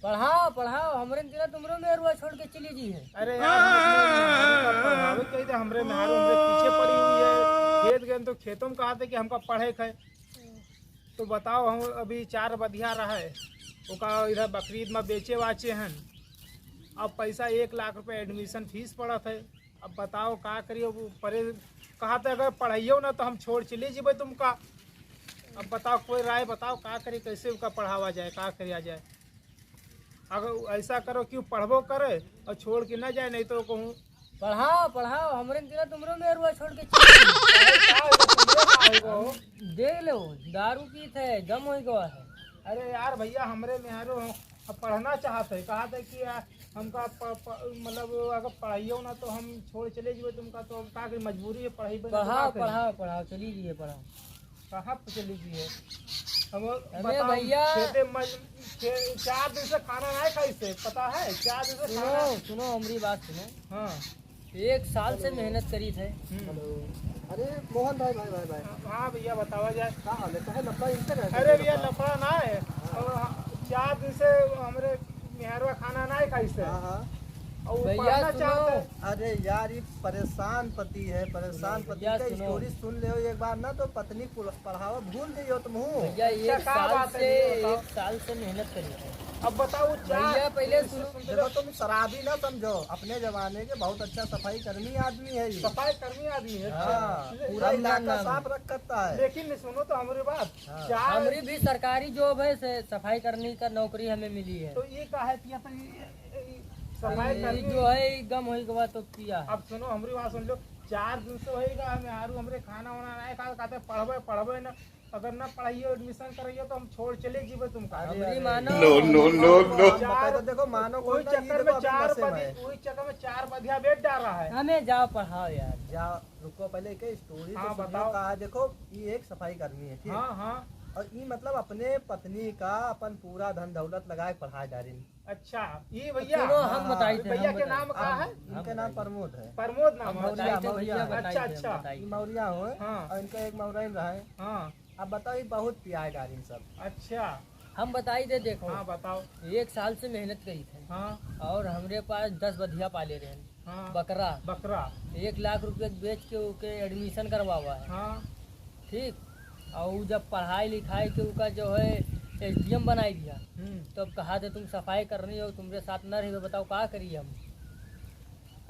पढ़ाओ पढ़ाओ, हमरे दिला तुमरो मेहरुआ छोड़ के चली जी है। अरे यार हमरे मेहरारू हमरे पीछे पड़ी हुई है। खेत गए तो खेतों में कहा थे कि हमका पढ़े खे। तो बताओ हम अभी 4 बधिया रहा है ओका इधर बकरीद में बेचे वाचे हैं। अब पैसा 1 लाख रुपए एडमिशन फीस पड़त है। अब बताओ का करिए परे कहा था अगर पढ़ाइयो ना तो हम छोड़ चले जीबे तुमका। अब बताओ कोई राय बताओ का करी कैसे उनका पढ़ावा जाए का करिया जाए। अगर ऐसा करो क्यों पढ़बो करे और छोड़ के ना जाए नहीं तो कहूँ पढ़ाओ पढ़ाओ, हमरे दिला तुमरो मेहरुआ छोड़ के चली जी। देख लो दारू पी थे गम हो गया है। अरे यार भैया हमरे मेहरो अब पढ़ना चाहते कहा था कि हमका मतलब अगर पढ़ाइयो ना तो हम छोड़ चले जाए तुमका। तो अब का मजबूरी है पढ़ाई पढ़ाओ पढ़ाओ पढ़ाओ, चली जी पढ़ाओ। कहाँ पे चली गई है हम अरे भैया 4 दिन से खाना नहीं खाई से पता है 4 दिन से खाना। सुनो हमारी बात सुनो। हाँ 1 साल से मेहनत करी थे। अरे मोहन भाई भाई भाई भाई हाँ भैया बतावा जाए क्या हाल है? कहे लफड़ा इनसे रहते अरे भैया लफड़ा ना है। 4 दिन से हमरे मेहरवा खाना नहीं खाई से हाँ हाँ। और वो भैया पढ़ना सुनो। चाहते हैं। अरे यार ये परेशान पति है, परेशान पति भैया का सुनो। स्टोरी सुन ले एक बार ना तो पत्नी पढ़ावा भूल जाइयो तुम हूँ। भैया क्या 1 क्या साल बात है से ये बताओ। 1 साल से मेहनत करी थे। अब बताओ भैया पहले सुनो। देखो तुम शराबी ना समझो, अपने जमाने के बहुत अच्छा सफाई कर्मी आदमी है ये। सफाई कर्मी आदमी है। हाँ, पूरा हम इलाका नाम साफ रख करता है। लेकिन सुनो तो हमारी बात हाँ। 4 हमारी भी सरकारी जॉब है से सफाई करने का नौकरी हमें मिली है। तो ये का है कि अपन ये सफाई ये कर्मी जो है गम हो गवा तो किया है। अब सुनो हमारी बात सुन लो 4 दिन से होएगा हमें हारू हमरे खाना वाना नहीं खा कहते पढ़बे पढ़बे ना अगर ना पढ़ाइयो एडमिशन कराइयो तो हम छोड़ चले जीवे तुमका। हमारी मानो तो देखो मानो वही कोई ना, ये चक्कर देखो में अभी 4 नशे में है। वही चक्कर में 4 बधिया बेट डाल रहा है। हमें जाओ पढ़ाओ यार। जा रुको पहले के स्टोरी हाँ, तो सुनियो। बताओ। कहा देखो ये एक सफाई कर्मी है ठीक है? हाँ हाँ और ये मतलब अपने पत्नी का अपन पूरा धन दौलत लगाए पढ़ाए जा रही। अच्छा ये भैया सुनो हम बताई थे। भैया हम के बताई नाम का है इनके नाम प्रमोद है। प्रमोद नाम हम है। बताई थे मौर्या, भैया बताई अच्छा, थे, अच्छा। बताई ये थे। मौर्या हो हाँ और इनका एक मौराइन रहा है। हाँ अब बताओ ये बहुत पियाए डाली सब। अच्छा हम बताई थे देखो। हाँ बताओ 1 साल से मेहनत करी थे हाँ और हमरे पास 10 बधिया पाले रहे हाँ बकरा। बकरा 1 लाख रुपए बेच के उके एडमिशन करवा हुआ है। हाँ ठीक। और उ जब पढ़ाई लिखाई के उका जो है SDM बनाई दिया तब कहा थे तुम सफाई करनी हो तुमरे साथ न रही। बताओ क्या करिए हम।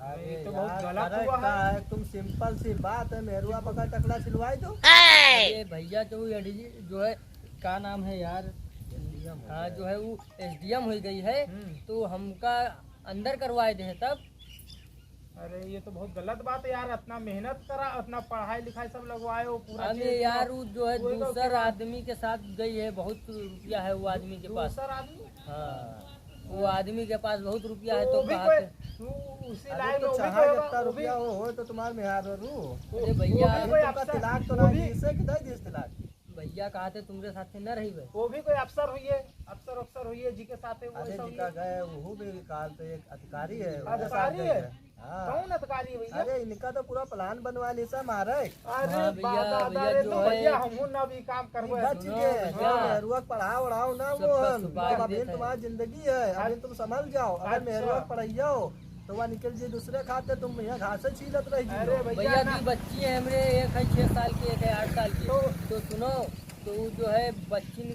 अरे ये तो यार, बहुत गलत फर्क हुआ का है। है। तुम सिंपल सी बात है, मेरुआ पकड़ टकला सिलवाई दो। अरे भैया जो जो है क्या नाम है यार। हाँ जो है वो SDM हो गई है तो हमका अंदर करवाए थे तब। अरे ये तो बहुत गलत बात है यार। अपना मेहनत करा अपना पढ़ाई लिखाई सब लगवाए हो पूरा हमें चीज़ यार वो जो है कोई का दूसर क्या? आदमी के साथ गई है। बहुत रुपया है वो आदमी के पास। दूसरा आदमी हाँ वो आदमी के पास बहुत रुपया है तो तो भी कहा कोई थे। तू उसी अरे लाइन में तो वो भी चाहे कोई होगा, जितना वो भी रुपया हो तो तुम्हारे मेहर रू। अरे भैया वो भी कोई तुमका अफसर तिलाक तो वो नहीं भी इससे कि नहीं दिस तिलाक। भैया कहा थे तुमरे साथ न रही भाई। वो भी कोई अफसर हुई है अफसर हुई है जी के साथ वो अरे ऐसा हुई जिका है। गए वो भी काल तो एक अधिकारी है उसके साथ अधिकारी गए है? थे। हाँ। कौन अधिकारी है भैया? अरे इनका तो पूरा प्लान बनवा ली सब मारे। अरे हाँ भैया, बाबा भैया अरे जो तो है- भैया हमहू ना भी काम करबो बच सुनो, के भैया। मेहरुआ पढ़ाओ उड़ाओ ना वो सबका सुपारी अभी देता है। तुम्हारी जिंदगी है अभी तुम संभल जाओ। अगर अच्छा। मेहरुआ पढ़ाइयो तो वह निकल जी दूसरे खाते तुम यहाँ घासे छीलत रही अरे जी। भैया भैया ना की बच्ची है हमरे। एक है 6 साल की एक है 8 साल की। तो सुनो तो वो जो है बच्ची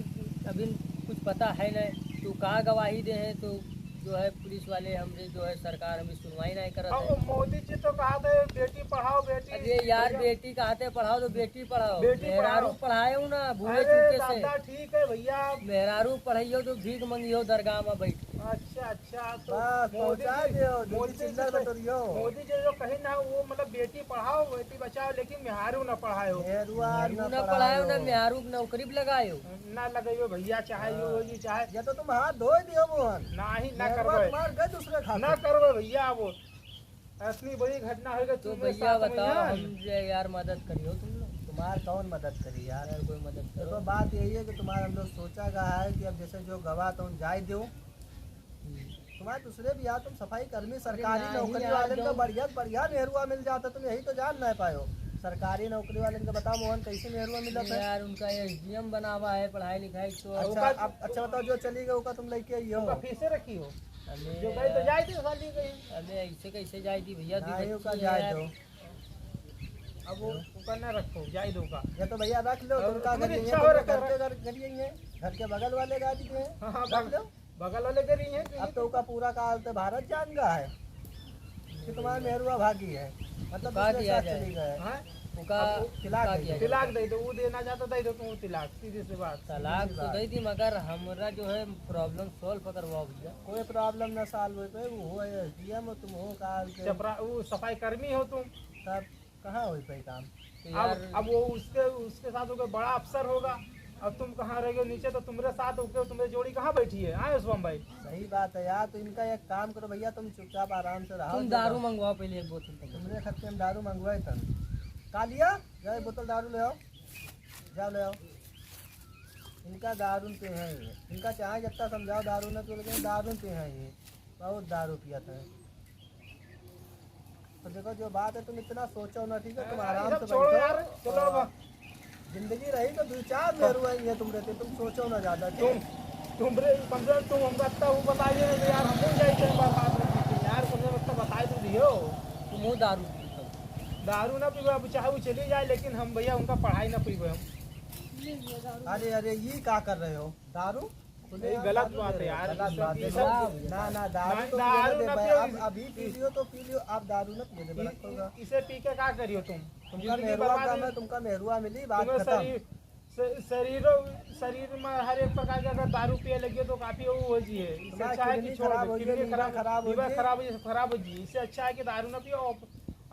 अभी कुछ पता है नहीं तो कहाँ गवाही दे हैं तो जो है पुलिस वाले हमरे जो है सरकार हमें सुनवाई नहीं करत है। अब मोदी जी तो कहा थे बेटी पढ़ाओ बेटी। अरे यार भैया, बेटी कहते पढ़ाओ तो बेटी पढ़ाओ। बेटी मेहरारू पढ़ाओ। पढ़ाए ना भूले अरे चूके से। दादा ठीक है भैया। मेहरारू पढ़ाइयो तो भीख मंगियो दरगाह में बैठ। अच्छा अच्छा तो बस पहुँचा दियो मोदी जो जी चिल्लर तो- बतरियो। मोदी जी जो कहे ना वो मतलब बेटी पढ़ाओ बेटी बचाओ लेकिन मेहारू ना पढ़ाओ मेहरुआ मेहरारू न न पढ़ायो पढ़ायो ना मेहरारू के नौकरी पे लगायो। ना लगाइयो भैया चाहे यो हो जी चाहे ये तो तुम हाथ धो दियो मोहन। ना ही ना मेहरुआ करवे तुम्हारे गए दूसरे खाते। ना करवे भैया वो इतनी बड़ी घटना होगा तो तुम्हारे भैया साथ में बताओ यार। हम जो यार मदद करियो तुम लोग। तुम्हार कौन मदद करी यार। यार कोई मदद देखो करो। बात यही है कि तुम्हारा हम लोग सोचा गया है कि अब जैसे जो गवाह तुम जाए दो तुम्हारे दूसरे भी यार तुम सफाई कर्मी सरकारी नहीं नौकरी यार, वाले में तो जो- बढ़िया बढ़िया मेहरुआ मिल जाता तुम यही तो जान नहीं पायो। सरकारी नौकरी वाले इनका बताओ मोहन कैसे मेहरुआ मिला था? यार उनका एसडीएम बना हुआ है, पढ़ाई लिखाई तो अच्छा अब अच्छा बताओ, जो चली गई उसका तुम लेके आई हो? उनका फीसे रखी हो, हमें जो गई तो जाए थी साली गई। हमें ऐसे कैसे जाए थी भैया, दी नहीं उसका बच्ची जाए है। दो, अब वो ऊपर न रखो, जाए दो का। या तो भैया रख लो, अब तुमका तुम्हारी घर इच्छा हो रखा के घर घर ही है, घर के बगल वाले गाड़ी के हैं, हाँ हाँ, रख लो। बगल वाले कर रही है। अब तो उसका पूरा काल तो भारत जान गया है कि तुम्हारा मेहरुआ भागी है, मतलब कहा दूसरे दिया के साथ जाए। चली गए। हाँ? उनका तिलाक का दे दिया दो। जाए। तिलाक दे दो, वो देना चाहता था तो तुम तिलाक, सीधी सी बात। तलाक तो दी थी, मगर हमारा जो है प्रॉब्लम सॉल्व करवाओ भैया। कोई प्रॉब्लम न सॉल्व हो पे, वो हो एसडीएम तुम हो काल के, चपरा वो सफाई कर्मी हो तुम। तब कहाँ हो पे काम? तो यार अब वो उसके साथ कोई बड़ा अफसर होगा, अब तुम कहाँ रह गए नीचे, तो तुम्हारे साथ होके तुम्हारी जोड़ी कहाँ बैठी है? आए शुभम भाई, सही बात है यार, तो इनका एक काम करो भैया, तुम चुपचाप आराम से रहो। तुम दारू मंगवाओ पहले एक बोतल तक। तुमने खत्ते हम दारू मंगवाए था, का लिया? जाओ बोतल दारू ले आओ, जाओ ले आओ। इनका दारू पे है ये, इनका चाहे जितना समझाओ दारू न तो, लेकिन दारू पे है ये, बहुत दारू पिया था। तो देखो जो बात है, तुम इतना सोचो ना, ठीक है? तुम आराम से छोड़ो बैठो। यार, चलो अब। जिंदगी रही तो 2-4 मेहरुआ ही है तुम रहते, तुम सोचो ना ज्यादा। तुम कम से कम तुम हमको इतना वो बताइए ना, तो यार हम नहीं जाए कई बार बात रखी यार, कम से कम इतना बताए तो दियो। तुम वो दारू पी तब। दारू ना पीबे, अब चाहे वो चली जाए, लेकिन हम भैया उनका पढ़ाई ना पीबे हम। अरे अरे ये क्या कर रहे हो? दारू ये गलत बात है यार, गलत बात है। ये सब- ना ना दारू तो दारू पीने ना दे, पियो। अब अभी पी लियो तो पी लियो, आप दारू ना पिए दे होगा। इसे पी के क्या करियो तुम? तुमका जिंदगी मेहरुआ बर्बाद काम है, है। तुमका मेहरुआ मिली, बात तुम्हें खत्म। शरीर में हर एक प्रकार के अगर दारू पिए लगे तो काफी वो हो जी है। इससे तुम्हारी अच्छा है कि किडनी छोड़ खराब दो, हो किडनी जाए, लीवर खराब हो लीवर जाए। खराब हो जी। इससे अच्छा है कि दारू ना पियो,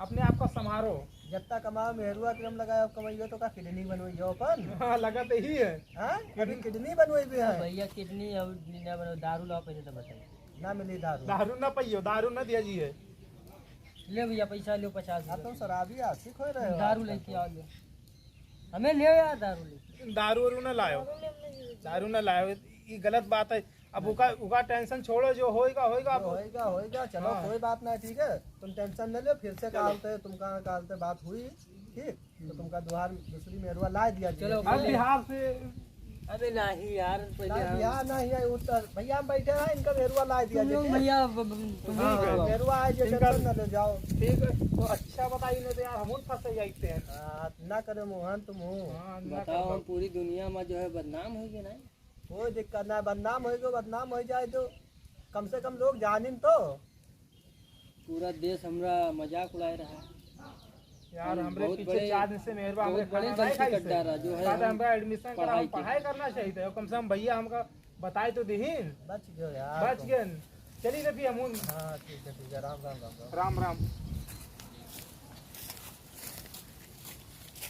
अपने आप को संभालो। जितना कमाओ मेहरुआ क्रम लगाओ, कमाइयो तो का किडनी बनवाइयो अपन। हाँ, लगा तो ही है। हाँ अभी किडनी बनवाई भी है, भैया किडनी और ना बनो, दारू लाओ पहले तो बताइए। ना मिली दारू। दारू ना पियो, दारू ना दिया जी है। ले भैया पैसा लो 50 अब तुम शराबी आशिक हो रहे हो। दारू लेके आओ ले। हमें ले यार दारू ले। दारू वारू ना लायो, दारू ना लायो, ये गलत बात है। अब उका टेंशन छोड़ो, जो होएगा होएगा। जो होएगा होएगा, चलो हाँ। कोई बात नहीं, ठीक है? तुम टेंशन न लो, फिर से कालते तुमका कालते बात हुई, ठीक? तो तुमका दुहार दूसरी मेहरुआ ला दिया। चलो, अब बिहार से अबे नहीं यार, पहले हम यहाँ नहीं है उत्तर, भैया हम बैठे हैं, इनका मेहरुआ ला दिया। तुम लोग ठीक है? भैया हाँ, मेहरुआ है, जो इनका- टेंशन न ले जाओ। ठीक है, तो अच्छा बताइए नहीं तो यार हम फंस जाते हैं। ना करे मोहन तुम हो, हाँ, ना बताओ, हम करो। पूरी दुनिया में जो है बदनाम हो गए ना। कोई दिक्कत ना, बदनाम होएगा, बदनाम हो जाए तो कम से कम लोग जानिन तो। पूरा देश हमरा मजाक उड़ाए रहा है। यार हमरे बहुत पीछे बड़े- 4 दिन से मेहरबा हमरे बहुत बड़े खाना नहीं गलती खाई कर डाला, जो है हम हमरा एडमिशन करा, पढ़ाई हम पढ़ाई करना चाहिए था। कम से कम भैया हमका बताए तो दीहिन, बच गयो यार बच तुम। गए। चलिए फिर हम हाँ ठीक है, राम राम राम राम। राम राम।